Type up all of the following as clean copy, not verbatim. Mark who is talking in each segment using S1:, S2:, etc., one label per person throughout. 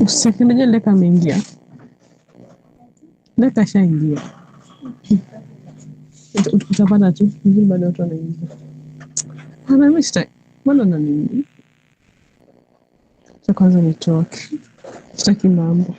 S1: Usisekemeje Leka ameingia. Leka ashaingia. Utapata tu vizuri baada ya watu wanaingia. Mimi mbona na nini? Cha kwanza nitoke. Sitaki mambo.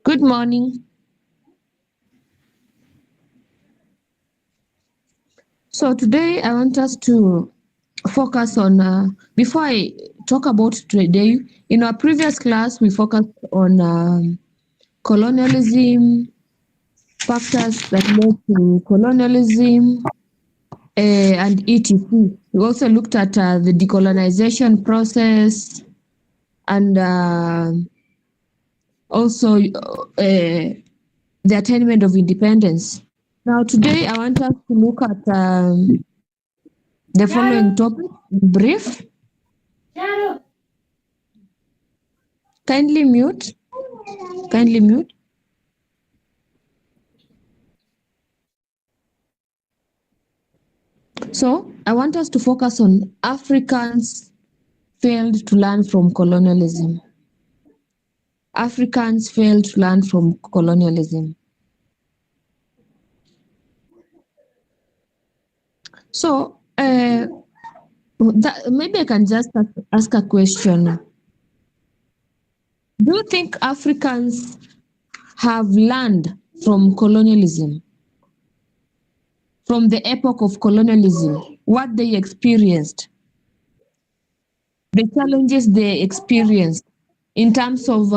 S1: Good morning. So today I want us to focus on, before I talk about today, in our previous class, we focused on colonialism, factors that led to colonialism, and etc. We also looked at the decolonization process and also the attainment of independence. Now today I want us to look at the following topic, brief. Kindly mute. Kindly mute. So I want us to focus on Africans failed to learn from colonialism. Africans failed to learn from colonialism. So maybe I can just ask a question. Do you think Africans have learned from colonialism? From the epoch of colonialism, what they experienced, the challenges they experienced in terms of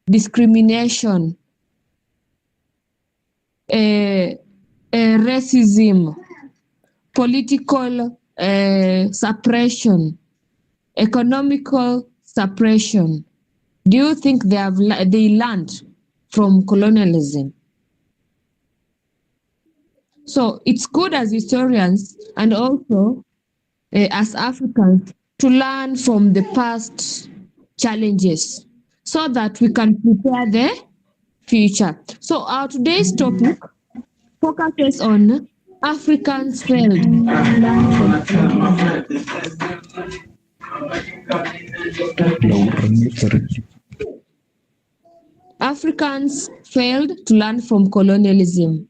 S1: discrimination, racism, political suppression, economical suppression. Do you think they learned from colonialism? So it's good as historians and also as Africans to learn from the past challenges so that we can prepare the future. So our today's topic focuses on Africans failed to learn from colonialism. Africans failed to learn from colonialism.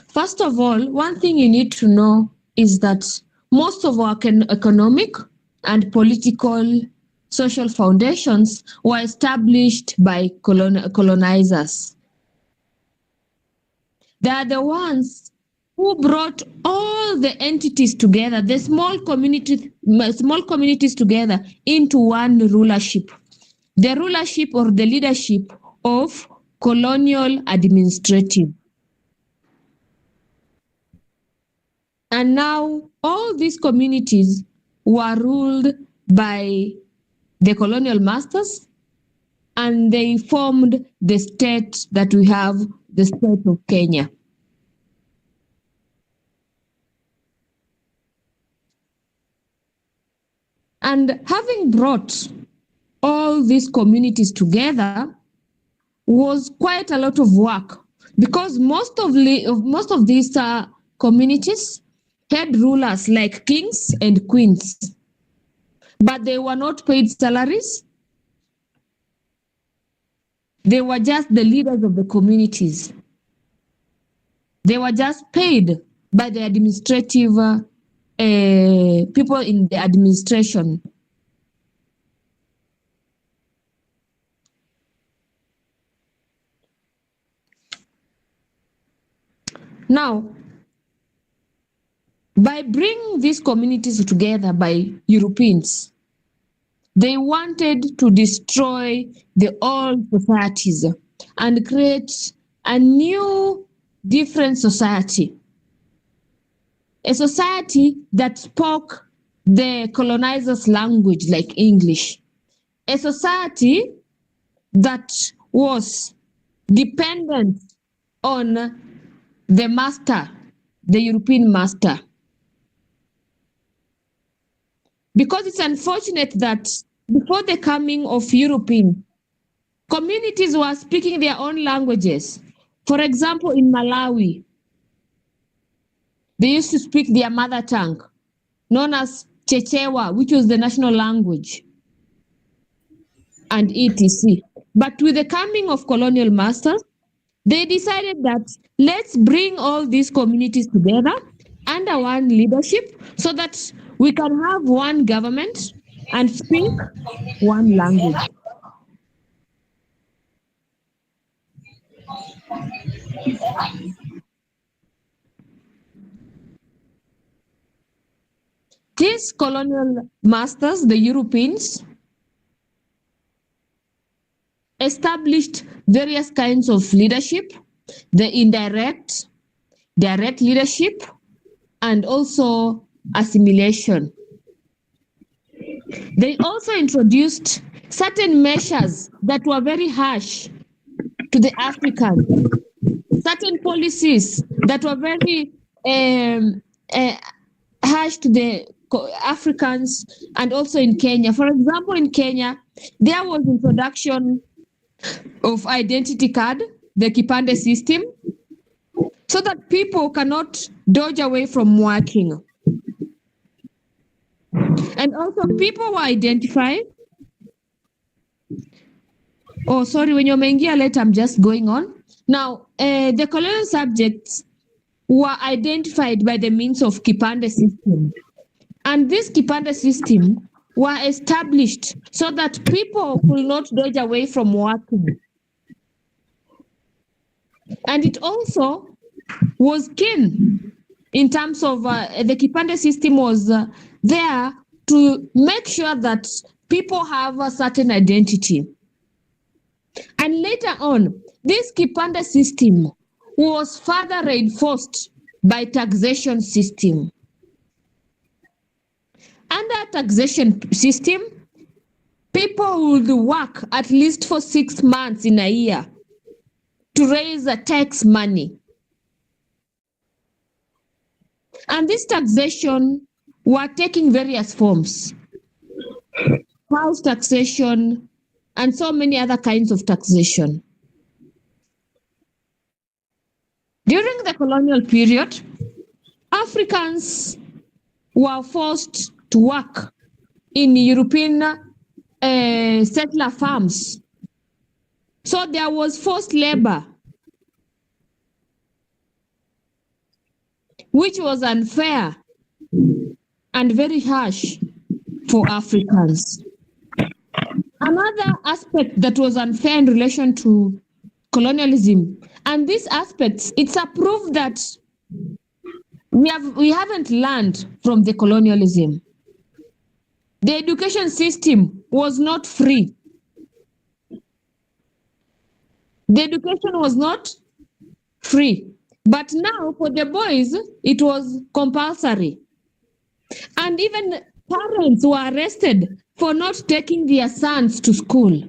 S1: First of all, one thing you need to know is that most of our economic and political social foundations were established by colonizers. They are the ones who brought all the entities together, the small communities together into one rulership. The rulership or the leadership of colonial administrative. And now all these communities were ruled by the colonial masters, and they formed the state that we have, the state of Kenya. And having brought all these communities together was quite a lot of work, because most of these communities had rulers like kings and queens, but they were not paid salaries. They were just the leaders of the communities. They were just paid by the administrative people in the administration. Now, by bringing these communities together by Europeans, they wanted to destroy the old societies and create a new, different society. A society that spoke the colonizers' language like English. A society that was dependent on the master, the European master. Because it's unfortunate that before the coming of European, communities were speaking their own languages. For example, in Malawi, they used to speak their mother tongue, known as Chechewa, which was the national language, and etc. But with the coming of colonial masters, they decided that let's bring all these communities together under one leadership so that we can have one government and speak one language. These colonial masters, the Europeans, established various kinds of leadership, the indirect, direct leadership, and also assimilation. They also introduced certain measures that were very harsh to the Africans, certain policies that were very harsh to the Africans, and also in Kenya. For example, in Kenya, there was introduction of identity card, the Kipande system, so that people cannot dodge away from working. And also people were identified. Oh, sorry, when you're mengia late, I'm just going on. Now, the colonial subjects were identified by the means of Kipande system. And this Kipande system were established so that people could not dodge away from working. And it also was keen in terms of the Kipande system was there to make sure that people have a certain identity. And later on, this Kipande system was further reinforced by taxation system. Under taxation system, people would work at least for 6 months in a year to raise a tax money. And this taxation were taking various forms. House taxation and so many other kinds of taxation. During the colonial period, Africans were forced to work in European settler farms. So there was forced labor, which was unfair and very harsh for Africans. Another aspect that was unfair in relation to colonialism, and these aspects, it's a proof that we haven't learned from the colonialism. The education system was not free. The education was not free. But now for the boys, it was compulsory. And even parents were arrested for not taking their sons to school.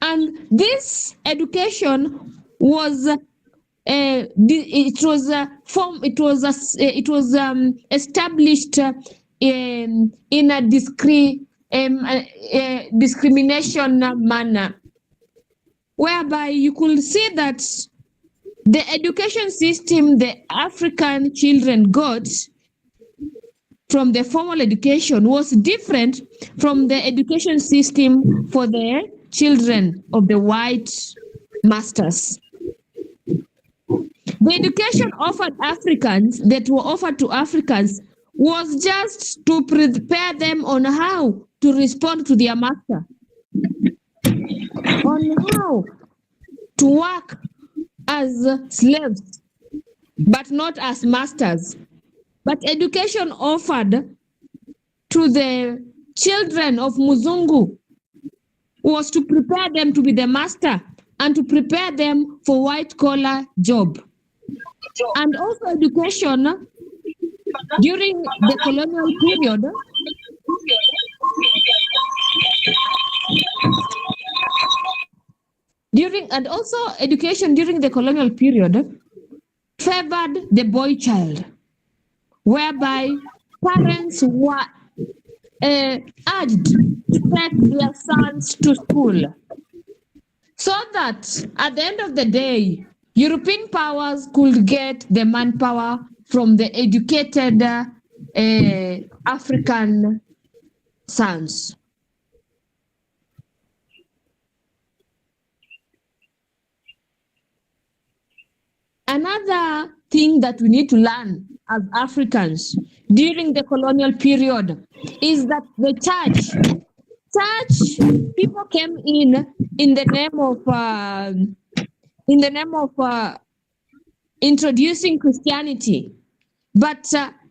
S1: And this education was established in a discrimination manner, whereby you could see that the education system the African children got from the formal education was different from the education system for the children of the white masters. The education offered Africans, that were offered to Africans, was just to prepare them on how to respond to their master, on how to work as slaves, but not as masters. But education offered to the children of Muzungu was to prepare them to be the master and to prepare them for white-collar job. And also education during the colonial period education during the colonial period favored the boy child, whereby parents were urged to take their sons to school, so that at the end of the day, European powers could get the manpower from the educated African sons. Another thing that we need to learn as Africans during the colonial period is that the church people came in the name of introducing Christianity, but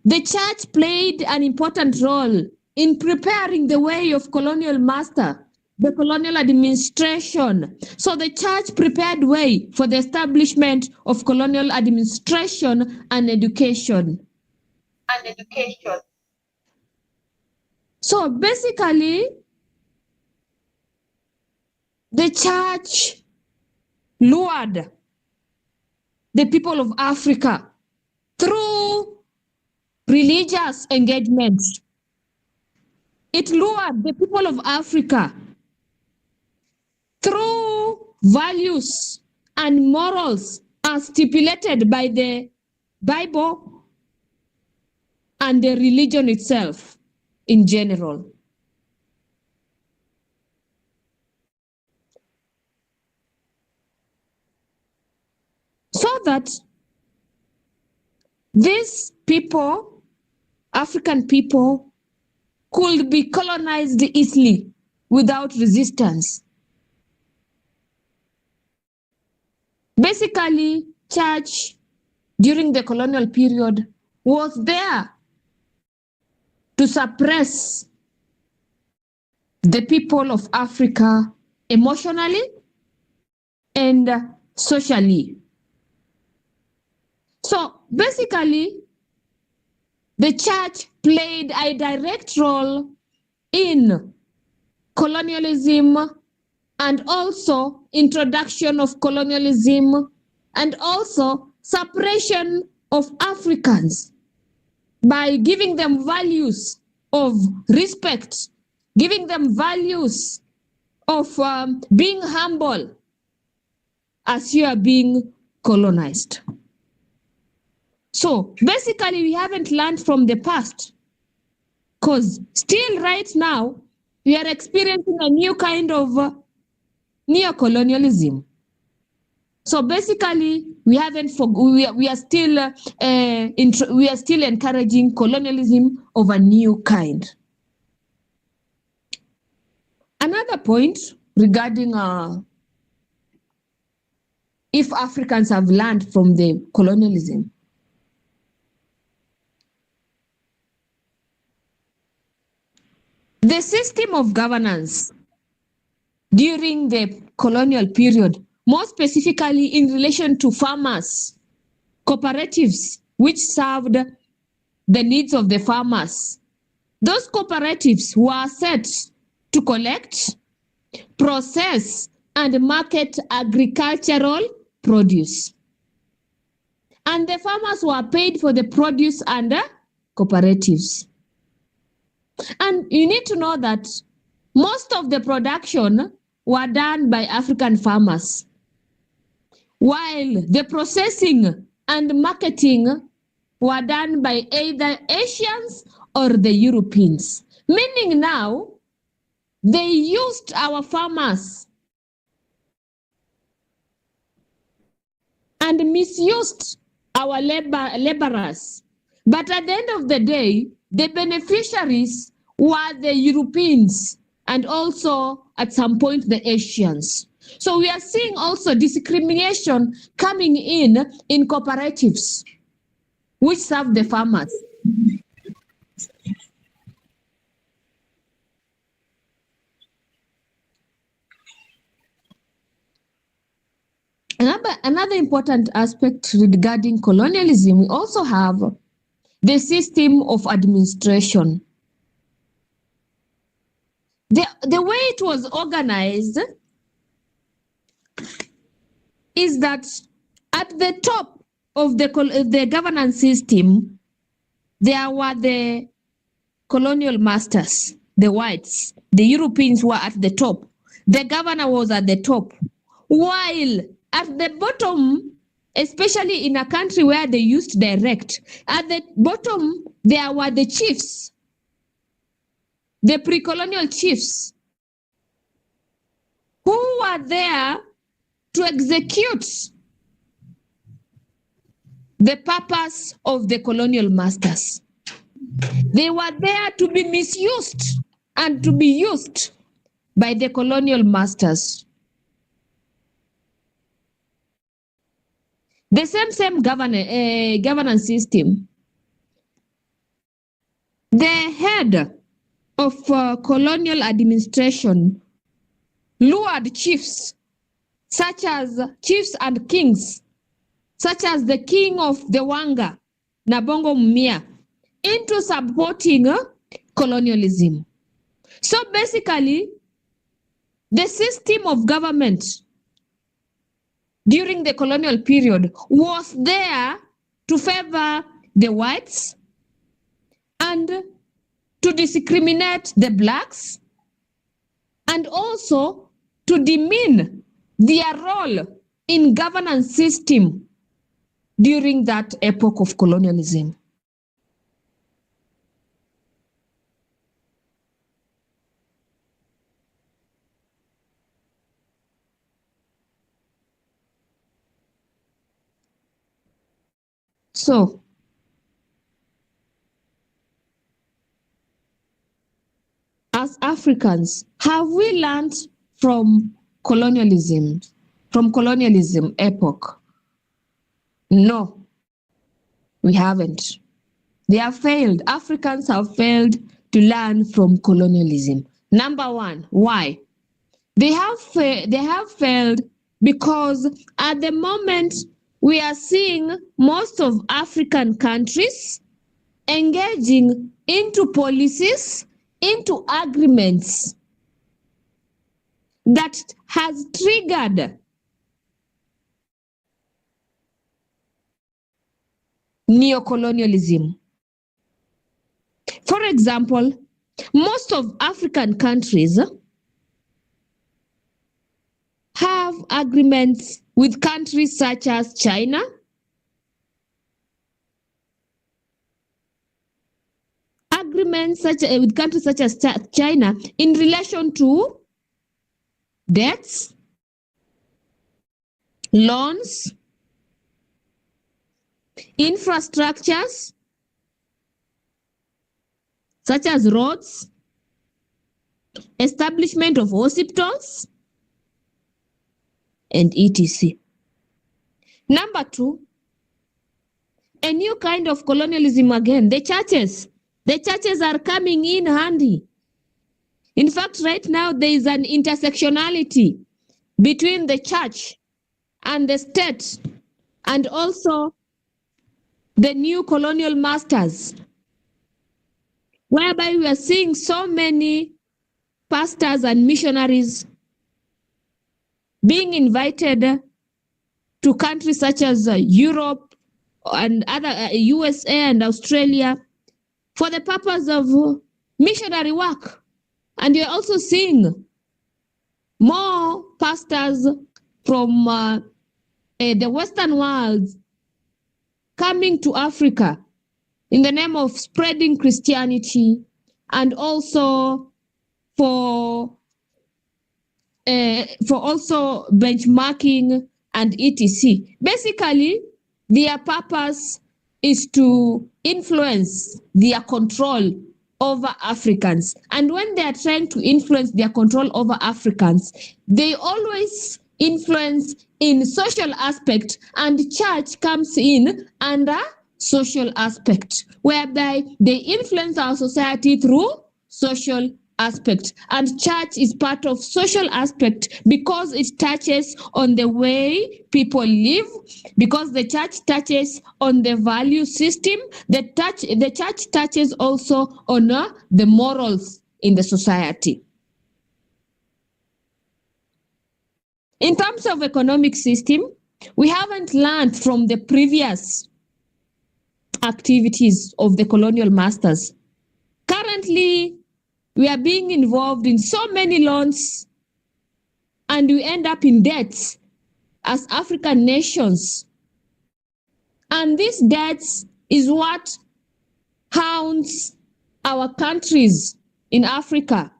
S1: the church played an important role in preparing the way of colonial master, the colonial administration. So the church prepared way for the establishment of colonial administration and education. So basically, the church lured the people of Africa through religious engagements. It lured the people of Africa through values and morals as stipulated by the Bible and the religion itself in general. So that these people, African people, could be colonized easily without resistance. Basically, church during the colonial period was there to suppress the people of Africa emotionally and socially. So basically, the church played a direct role in colonialism and also introduction of colonialism and also suppression of Africans by giving them values of respect, giving them values of being humble as you are being colonized. So basically, we haven't learned from the past, because still right now, we are experiencing a new kind of neocolonialism. So basically, we haven't we are still encouraging colonialism of a new kind. Another point regarding if Africans have learned from the colonialism. The system of governance during the colonial period, more specifically in relation to farmers, cooperatives, which served the needs of the farmers. Those cooperatives were set to collect, process, and market agricultural produce. And the farmers were paid for the produce under cooperatives. And you need to know that most of the production were done by African farmers, while the processing and marketing were done by either Asians or the Europeans. Meaning now, they used our farmers and misused our laborers. But at the end of the day, the beneficiaries were the Europeans and also at some point the Asians. So we are seeing also discrimination coming in cooperatives which serve the farmers. Another important aspect regarding colonialism, we also have the system of administration. The way it was organized is that at the top of the governance system, there were the colonial masters, the whites. The Europeans were at the top. The governor was at the top. While at the bottom, especially in a country where they used direct, at the bottom, there were the chiefs, the pre-colonial chiefs, who were there to execute the purpose of the colonial masters. They were there to be misused and to be used by the colonial masters. The same governance system. The head of colonial administration lured chiefs, such as chiefs and kings, such as the king of the Wanga, Nabongo Mumia, into supporting colonialism. So basically, the system of government during the colonial period was there to favor the whites and to discriminate the blacks and also to demean their role in governance system during that epoch of colonialism. So, as Africans, have we learned from colonialism epoch? No, we haven't. They have failed. Africans have failed to learn from colonialism. Number one, why? They have failed because at the moment we are seeing most of African countries engaging into policies, into agreements that has triggered neocolonialism. For example, most of African countries have agreements with countries such as China, with countries such as China in relation to debts, loans, infrastructures such as roads, establishment of hospitals, and etc. Number two, a new kind of colonialism again, the churches. The churches are coming in handy. In fact, right now there is an intersectionality between the church and the state, and also the new colonial masters, whereby we are seeing so many pastors and missionaries being invited to countries such as Europe and other USA and Australia for the purpose of missionary work. And you're also seeing more pastors from the Western world coming to Africa in the name of spreading Christianity, and also for also benchmarking and etc. Basically, their purpose is to influence their control over Africans. And when they are trying to influence their control over Africans, they always influence in social aspect, and church comes in under social aspect, whereby they influence our society through social aspect. And church is part of social aspect because it touches on the way people live, because the church touches on the value system. The church touches also on the morals in the society. In terms of economic system, we haven't learned from the previous activities of the colonial masters. Currently, we are being involved in so many loans, and we end up in debts as African nations. And these debts is what hounds our countries in Africa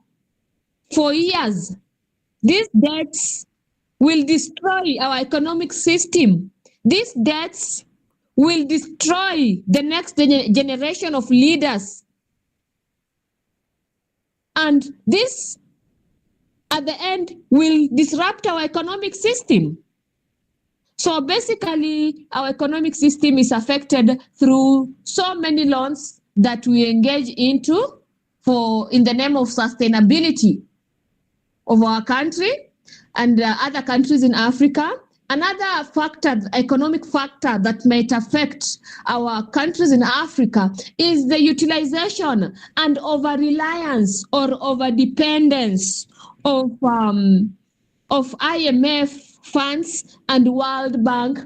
S1: for years. These debts will destroy our economic system. These debts will destroy the next generation of leaders. And this, at the end, will disrupt our economic system. So basically, our economic system is affected through so many loans that we engage into in the name of sustainability of our country and other countries in Africa. Another factor, economic factor that might affect our countries in Africa is the utilization and over-reliance or over-dependence of IMF funds and World Bank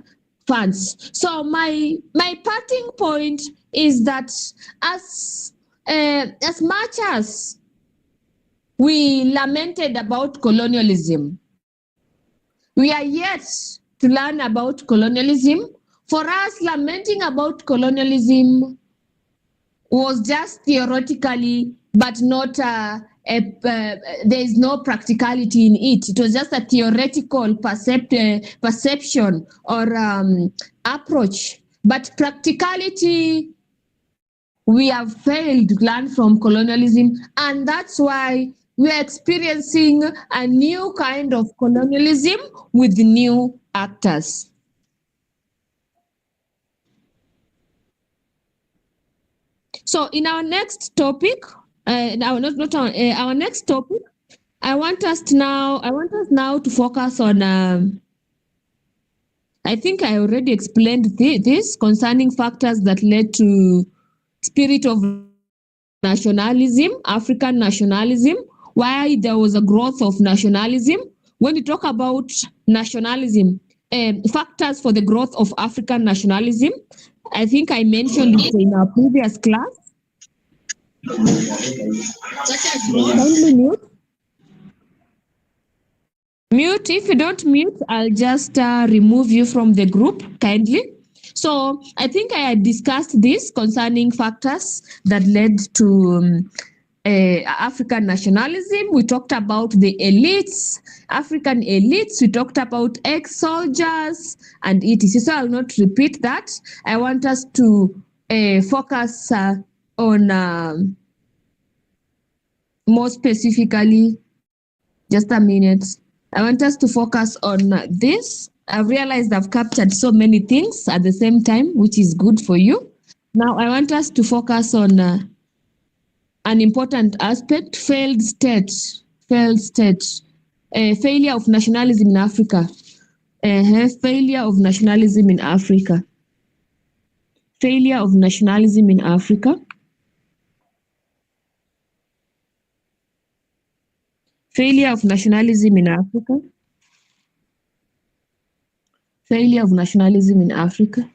S1: funds. So my parting point is that as much as we lamented about colonialism, we are yet to learn about colonialism. For us, lamenting about colonialism was just theoretically, but not there is no practicality in it. It was just a theoretical perception or approach. But practicality, we have failed to learn from colonialism, and that's why we are experiencing a new kind of colonialism with new actors. So in our next topic, our next topic, I want us now to focus on. I think I already explained this concerning factors that led to spirit of nationalism, African nationalism, why there was a growth of nationalism. When we talk about nationalism, factors for the growth of African nationalism, I think I mentioned it in our previous class. Kindly mute. Mute. If you don't mute, I'll just remove you from the group, kindly. So I think I had discussed this concerning factors that led to African nationalism. We talked about the elites, African elites. We talked about ex-soldiers and etc. So I'll not repeat that. I want us to focus on more specifically, just a minute. I want us to focus on this. I've realized I've captured so many things at the same time, which is good for you. Now I want us to focus on an important aspect: failed state, failure of nationalism in Africa, failure of nationalism in Africa, failure of nationalism in Africa, failure of nationalism in Africa, failure of nationalism in Africa.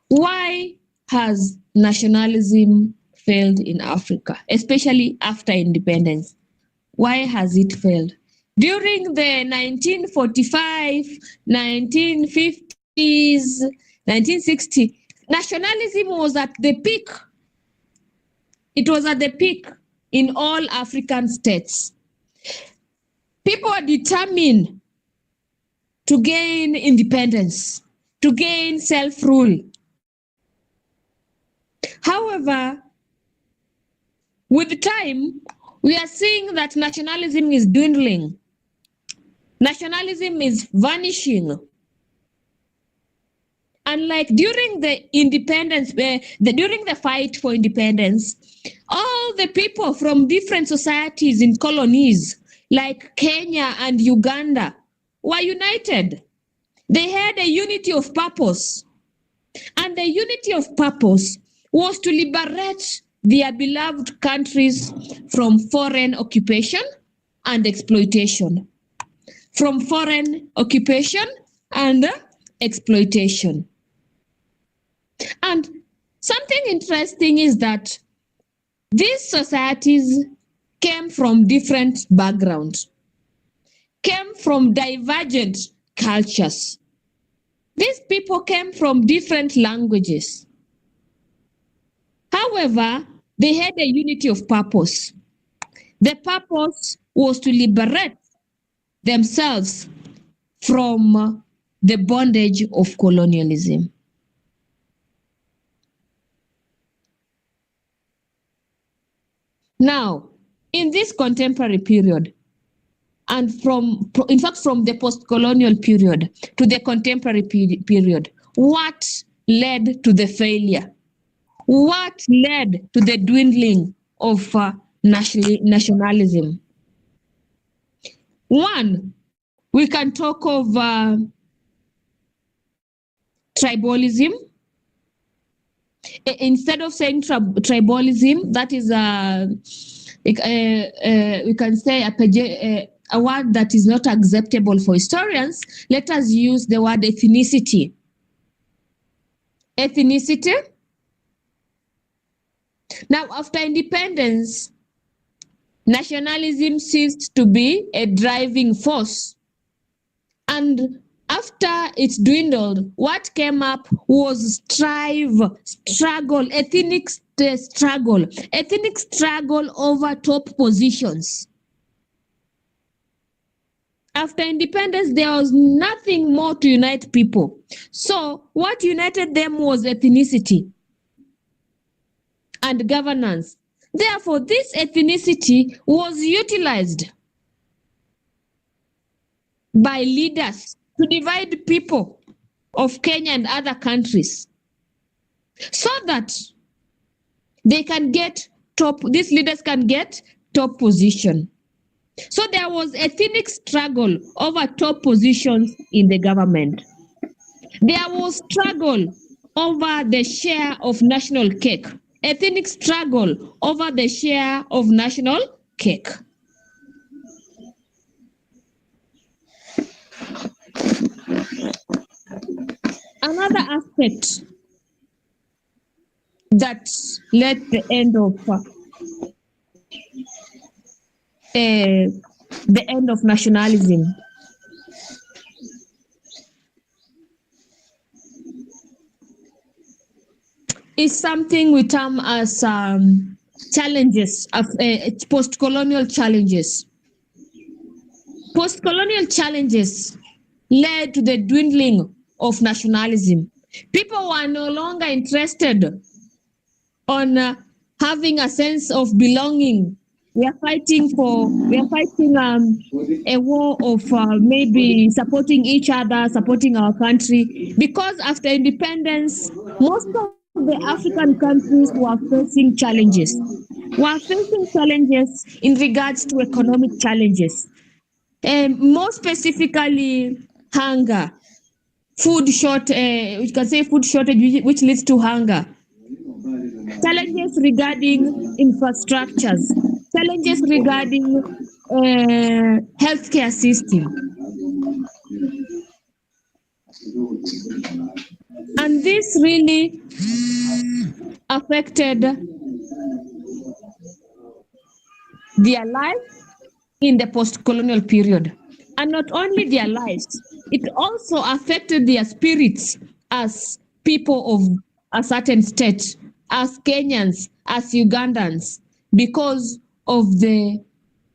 S1: Why has nationalism failed in Africa, especially after independence? Why has it failed? During the 1945, 1950s, 1960, nationalism was at the peak. It was at the peak in all African states. People are determined to gain independence, to gain self-rule. However, with time, we are seeing that nationalism is dwindling. Nationalism is vanishing. Unlike during the independence, during the fight for independence, all the people from different societies in colonies like Kenya and Uganda were united. They had a unity of purpose. And the unity of purpose was to liberate their beloved countries from foreign occupation and exploitation. From foreign occupation and exploitation. And something interesting is that these societies came from different backgrounds, came from divergent cultures. These people came from different languages. However, they had a unity of purpose. The purpose was to liberate themselves from the bondage of colonialism. Now, in this contemporary period, and in fact, from the post-colonial period to the contemporary period, what led to the failure? What led to the dwindling of nationalism? One, we can talk of tribalism. Instead of saying tribalism, that is we can say a word that is not acceptable for historians. Let us use the word ethnicity. Ethnicity. Now, after independence, nationalism ceased to be a driving force. And after it dwindled, what came up was struggle, ethnic struggle over top positions. After independence, there was nothing more to unite people. So what united them was ethnicity and governance. Therefore, this ethnicity was utilized by leaders to divide people of Kenya and other countries so that they can get these leaders can get top position. So there was ethnic struggle over top positions in the government. There was struggle over the share of national cake. Ethnic struggle over the share of national cake. Another aspect that led the end of nationalism is something we term as challenges of post-colonial challenges. Post-colonial challenges led to the dwindling of nationalism. People were no longer interested on having a sense of belonging. We are fighting a war of maybe supporting each other, supporting our country. Because after independence, most of the African countries were facing challenges. In regards to economic challenges. More specifically, hunger, we can say food shortage, which leads to hunger. Challenges regarding infrastructures, challenges regarding healthcare system. And this really affected their life in the post-colonial period. And not only their lives, it also affected their spirits as people of a certain state, as Kenyans, as Ugandans, because of the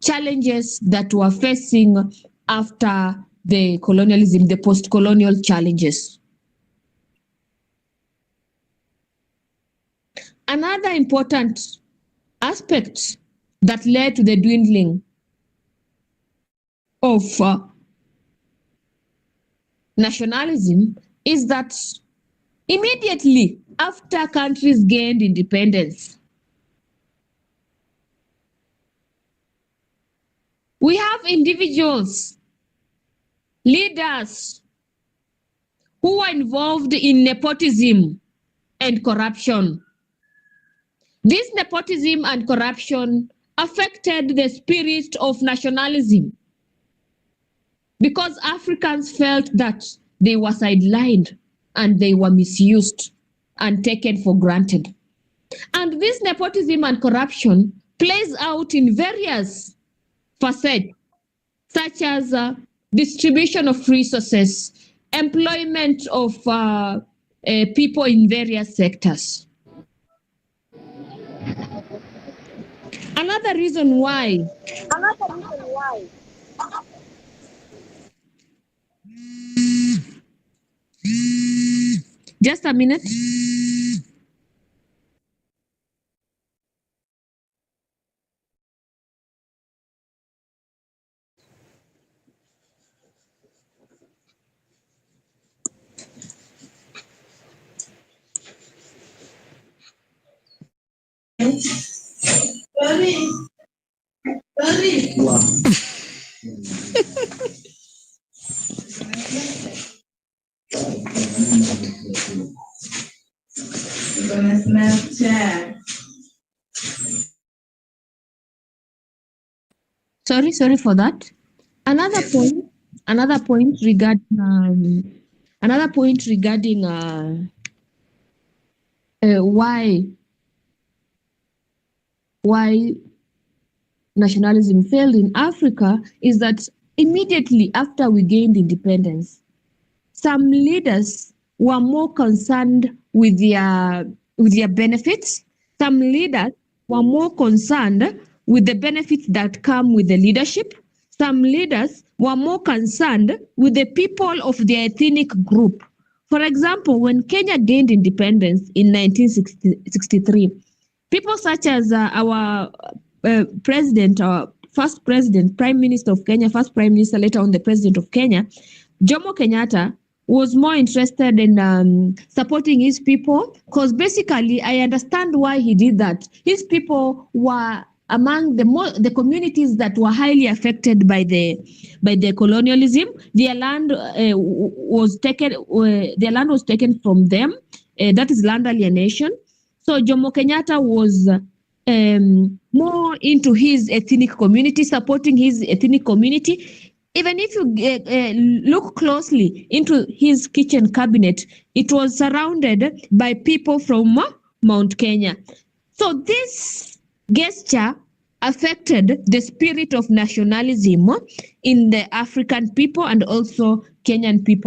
S1: challenges that were facing after the colonialism, the post-colonial challenges. Another important aspect that led to the dwindling of nationalism is that immediately after countries gained independence, we have individuals, leaders who are involved in nepotism and corruption. This nepotism and corruption affected the spirit of nationalism because Africans felt that they were sidelined and they were misused and taken for granted. And this nepotism and corruption plays out in various facets, such as distribution of resources, employment of people in various sectors. Another reason why. Just a minute. Sorry for that. Another point regarding why nationalism failed in Africa is that immediately after we gained independence, some leaders were more concerned with their benefits. Some leaders were more concerned with the benefits that come with the leadership. Some leaders were more concerned with the people of their ethnic group. For example, when Kenya gained independence in 1963, people such as our president, our first president, prime minister of Kenya, first prime minister, later on the president of Kenya, Jomo Kenyatta, was more interested in supporting his people because basically I understand why he did that. His people were among the communities that were highly affected by the colonialism. Their land was taken. Their land was taken from them. That is land alienation. So Jomo Kenyatta was more into his ethnic community, supporting his ethnic community. Even if you look closely into his kitchen cabinet, it was surrounded by people from Mount Kenya. So this gesture affected the spirit of nationalism in the African people and also Kenyan people.